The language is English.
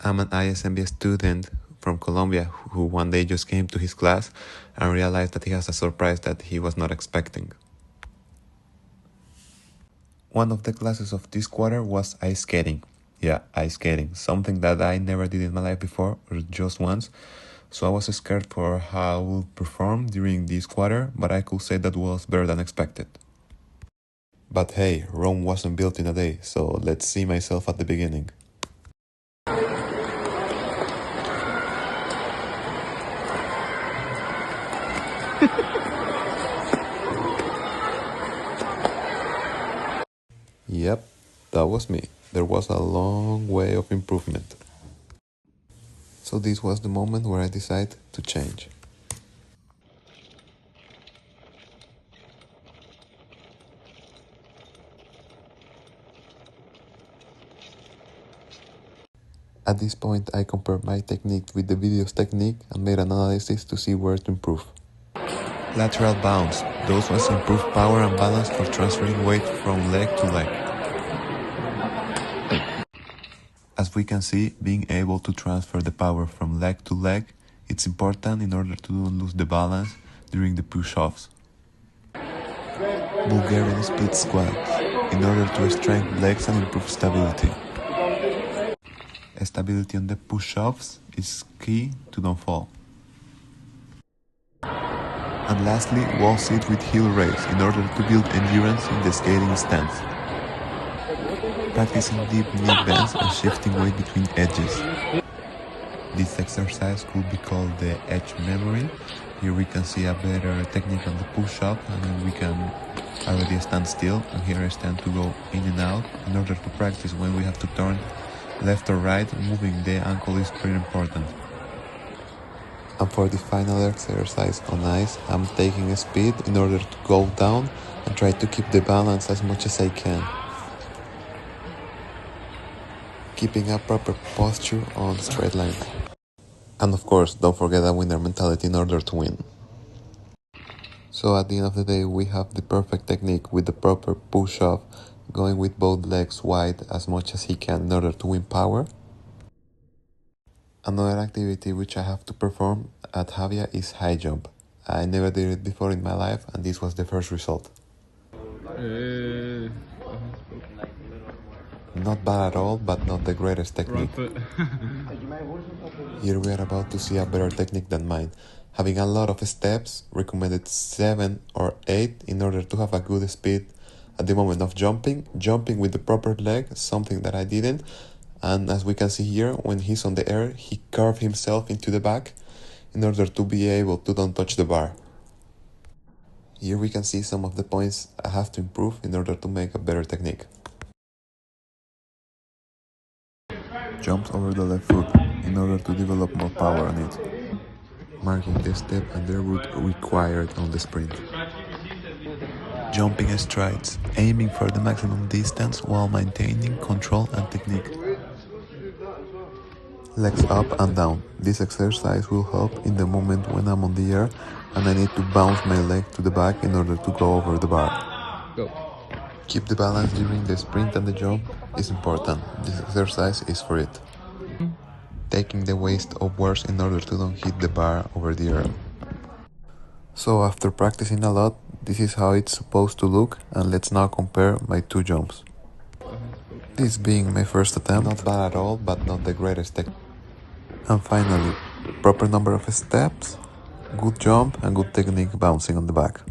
I'm an ISMB student from Colombia who one day just came to his class and realized that he has a surprise that he was not expecting. One of the classes of this quarter was ice skating. Yeah, ice skating, something that I never did in my life before, or just once. So I was scared for how I would perform during this quarter, but I could say that was better than expected. But hey, Rome wasn't built in a day, so let's see myself at the beginning. Yep, that was me. There was a long way of improvement. So this was the moment where I decided to change. At this point, I compared my technique with the video's technique and made an analysis to see where to improve. Lateral bounce. Those ones improve power and balance for transferring weight from leg to leg. As we can see, being able to transfer the power from leg to leg, it's important in order to not lose the balance during the push-offs. Bulgarian split squats, in order to strengthen legs and improve stability. Stability on the push-offs is key to don't fall. And lastly, wall sit with heel raise in order to build endurance in the skating stance. Practicing deep knee bends and shifting weight between edges. This exercise could be called the edge memory. Here we can see a better technique on the push-up, and then we can already stand still, and here I stand to go in and out in order to practice when we have to turn left or right. Moving the ankle is pretty important. And for the final exercise on ice, I'm taking a speed in order to go down and try to keep the balance as much as I can. Keeping a proper posture on straight line. And of course, don't forget a winner mentality in order to win. So at the end of the day, we have the perfect technique with the proper push-off, going with both legs wide as much as he can in order to win power. Another activity which I have to perform at Javia is high jump. I never did it before in my life, and this was the first result. Not bad at all, but not the greatest technique. Here we are about to see a better technique than mine. Having a lot of steps, recommended 7 or 8 in order to have a good speed at the moment of jumping with the proper leg, something that I didn't. And as we can see here, when he's on the air, he curved himself into the back in order to be able to don't touch the bar. Here we can see some of the points I have to improve in order to make a better technique. Jumps over the left foot in order to develop more power on it. Marking the step and the route required on the sprint. Jumping strides, aiming for the maximum distance while maintaining control and technique. Legs up and down. This exercise will help in the moment when I'm on the air and I need to bounce my leg to the back in order to go over the bar. Go. Keep the balance during the sprint and the jump is important. This exercise is for it. Taking the waist upwards in order to don't hit the bar over the air. So after practicing a lot, this is how it's supposed to look, and let's now compare my two jumps. This being my first attempt, not bad at all, but not the greatest technique. And finally, proper number of steps, good jump and good technique bouncing on the back.